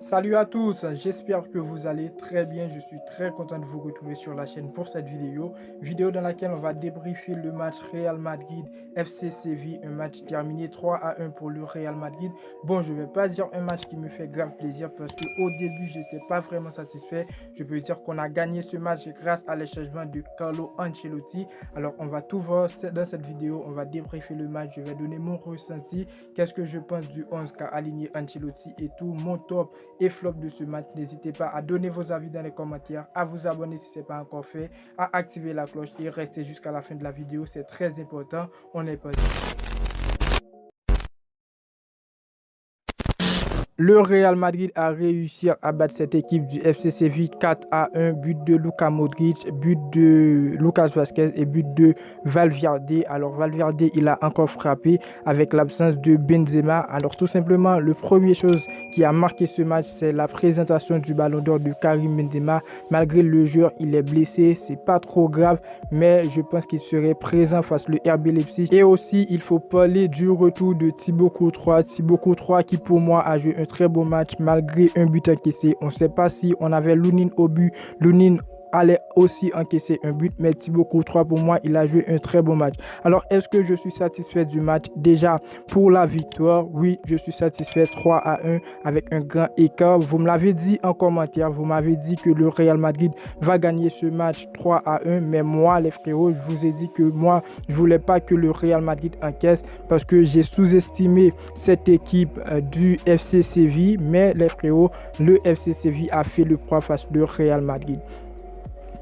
Salut à tous, j'espère que vous allez très bien. Je suis très content de vous retrouver sur la chaîne pour cette vidéo dans laquelle on va débriefer le match Real Madrid FC Séville, un match terminé 3-1 pour le Real Madrid. Bon, je ne vais pas dire un match qui me fait grave plaisir parce qu'au début, je n'étais pas vraiment satisfait. Je peux dire qu'on a gagné ce match grâce à l'échangement de Carlo Ancelotti. Alors, on va tout voir dans cette vidéo, on va débriefer le match, je vais donner mon ressenti, qu'est-ce que je pense du 11 qu'a aligné Ancelotti et tout, mon top et flop de ce match. N'hésitez pas à donner vos avis dans les commentaires, à vous abonner si ce n'est pas encore fait, à activer la cloche et rester jusqu'à la fin de la vidéo. C'est très important. On est parti. Le Real Madrid a réussi à battre cette équipe du FC Séville 4-1, but de Luka Modric, but de Lucas Vazquez et but de Valverde. Alors Valverde, il a encore frappé avec l'absence de Benzema. Alors tout simplement, le premier chose qui a marqué ce match, c'est la présentation du ballon d'or de Karim Benzema. Malgré le joueur, il est blessé, c'est pas trop grave, mais je pense qu'il serait présent face au RB Leipzig. Et aussi, il faut parler du retour de Thibaut Courtois. Thibaut Courtois qui pour moi a joué un très beau match malgré un but encaissé. On ne sait pas si on avait Lunin au but. Lunin allait aussi encaisser un but, mais Thibaut Courtois pour moi il a joué un très bon match. Alors est-ce que je suis satisfait du match? Déjà pour la victoire, oui, je suis satisfait. 3-1 avec un grand écart. Vous me l'avez dit en commentaire, vous m'avez dit que le Real Madrid va gagner ce match 3-1, mais moi les frérots, je vous ai dit que moi je voulais pas que le Real Madrid encaisse parce que j'ai sous-estimé cette équipe du FC Séville, mais les frérots, le FC Séville a fait le poids face au Real Madrid.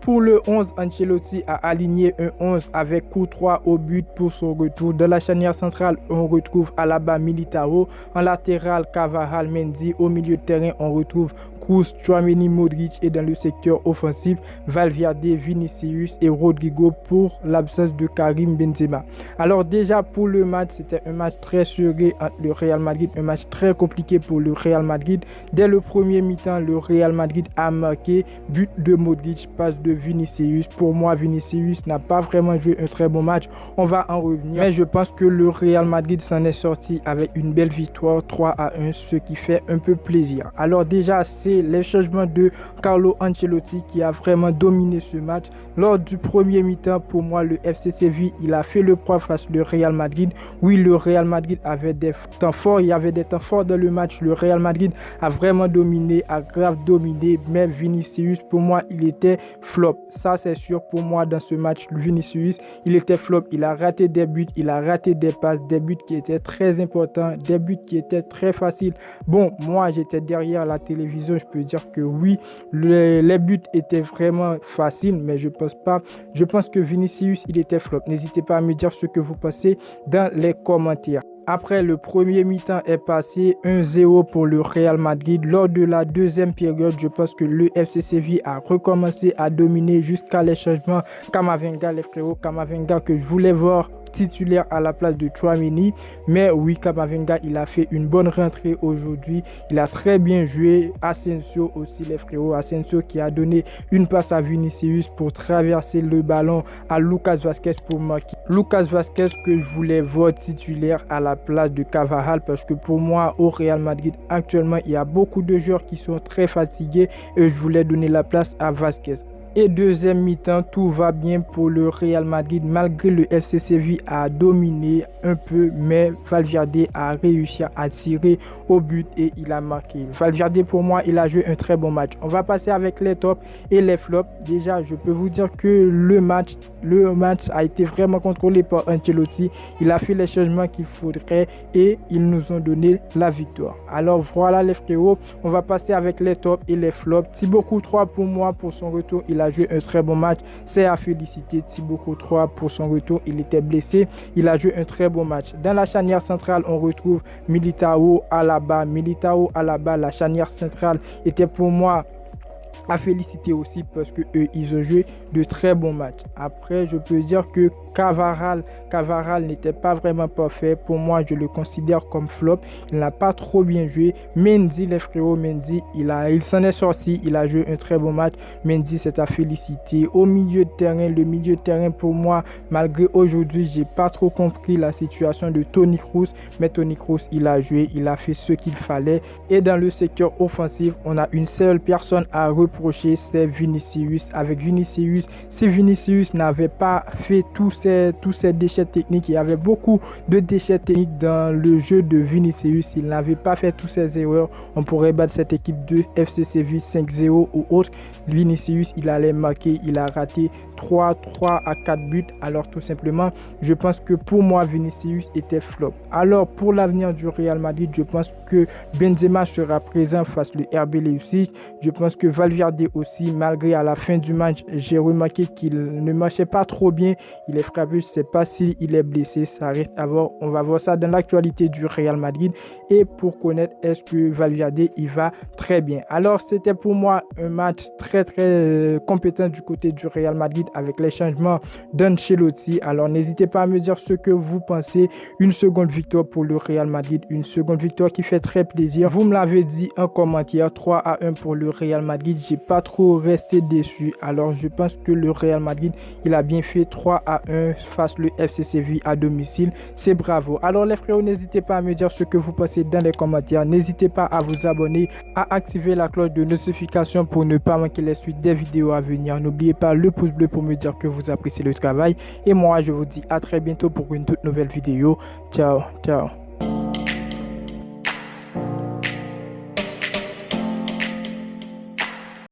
Pour le 11, Ancelotti a aligné un 11 avec Courtois au but pour son retour. Dans la charnière centrale, on retrouve Alaba, Militao. En latéral, Carvajal, Mendy. Au milieu de terrain, on retrouve Kroos, Tchouaméni, Modric. Et dans le secteur offensif, Valverde, Vinicius et Rodrigo pour l'absence de Karim Benzema. Alors déjà pour le match, c'était un match très serré entre le Real Madrid. Un match très compliqué pour le Real Madrid. Dès le premier mi-temps, le Real Madrid a marqué but de Modric, passe de Vinicius. Pour moi, Vinicius n'a pas vraiment joué un très bon match. On va en revenir. Mais je pense que le Real Madrid s'en est sorti avec une belle victoire 3-1, ce qui fait un peu plaisir. Alors déjà, c'est les changements de Carlo Ancelotti qui a vraiment dominé ce match. Lors du premier mi-temps, pour moi, le FC Séville, il a fait le poids face au Real Madrid. Oui, le Real Madrid avait des temps forts. Il y avait des temps forts dans le match. Le Real Madrid a vraiment dominé, a grave dominé. Mais Vinicius, pour moi, il était flop. Ça, c'est sûr pour moi dans ce match. Vinicius, il était flop. Il a raté des buts, il a raté des passes, des buts qui étaient très importants, des buts qui étaient très faciles. Bon, moi, j'étais derrière la télévision. Je peux dire que oui, les buts étaient vraiment faciles, mais je pense pas. Je pense que Vinicius, il était flop. N'hésitez pas à me dire ce que vous pensez dans les commentaires. Après le premier mi-temps est passé 1-0 pour le Real Madrid. Lors de la deuxième période, je pense que le FC Séville a recommencé à dominer jusqu'à les changements. Camavinga, les frérots, Camavinga que je voulais voir titulaire à la place de Tchouaméni. Mais oui, Camavinga, il a fait une bonne rentrée aujourd'hui. Il a très bien joué. Asensio aussi, les frérots. Asensio qui a donné une passe à Vinicius pour traverser le ballon à Lucas Vazquez pour marquer. Lucas Vazquez que je voulais voir titulaire à la place de Carvajal parce que pour moi, au Real Madrid, actuellement, il y a beaucoup de joueurs qui sont très fatigués et je voulais donner la place à Vazquez. Et deuxième mi-temps, tout va bien pour le Real Madrid malgré le FC Séville a dominé un peu, mais Valverde a réussi à tirer au but et il a marqué. Valverde pour moi, il a joué un très bon match. On va passer avec les tops et les flops. Déjà, je peux vous dire que le match a été vraiment contrôlé par Ancelotti. Il a fait les changements qu'il faudrait et ils nous ont donné la victoire. Alors voilà les frérots, on va passer avec les tops et les flops. Thibaut Courtois pour moi, pour son retour, il a joué un très bon match. C'est à féliciter Thibaut Courtois pour son retour. Il était blessé. Il a joué un très bon match. Dans la charnière centrale, on retrouve Militao, Alaba. Militao, Alaba, la charnière centrale était pour moi à féliciter aussi parce que eux, ils ont joué de très bons matchs. Après, je peux dire que Cavaral n'était pas vraiment parfait. Pour moi, je le considère comme flop. Il n'a pas trop bien joué. Mendy, les frérots, Mendy, il s'en est sorti. Il a joué un très bon match. Mendy, c'est à féliciter. Au milieu de terrain, le milieu de terrain, pour moi, malgré aujourd'hui, j'ai pas trop compris la situation de Toni Kroos. Mais Toni Kroos, il a joué, il a fait ce qu'il fallait. Et dans le secteur offensif, on a une seule personne à reprocher, c'est Vinicius. Avec Vinicius, si Vinicius n'avait pas fait tous ces déchets techniques, il y avait beaucoup de déchets techniques dans le jeu de Vinicius. Il n'avait pas fait toutes ces erreurs, on pourrait battre cette équipe de FC Séville 5-0 ou autre. Vinicius, il allait marquer, il a raté 3 à 4 buts. Alors tout simplement, je pense que pour moi, Vinicius était flop. Alors pour l'avenir du Real Madrid, je pense que Benzema sera présent face au RB Leipzig. Je pense que Valverde aussi, malgré à la fin du match, j'ai remarqué qu'il ne marchait pas trop bien. Il est frappé, je ne sais pas s'il est blessé. Ça reste à voir. On va voir ça dans l'actualité du Real Madrid. Et pour connaître, est-ce que Valverde, il va très bien. Alors, c'était pour moi un match très compétent du côté du Real Madrid avec les changements d'Ancelotti. Alors, n'hésitez pas à me dire ce que vous pensez. Une seconde victoire pour le Real Madrid. Une seconde victoire qui fait très plaisir. Vous me l'avez dit en commentaire, 3-1 pour le Real Madrid. J'ai pas trop resté déçu. Alors, je pense que le Real Madrid, il a bien fait 3-1 face le FC Séville à domicile. C'est bravo. Alors, les frérots, n'hésitez pas à me dire ce que vous pensez dans les commentaires. N'hésitez pas à vous abonner, à activer la cloche de notification pour ne pas manquer les suites des vidéos à venir. N'oubliez pas le pouce bleu pour me dire que vous appréciez le travail. Et moi, je vous dis à très bientôt pour une toute nouvelle vidéo. Ciao, ciao.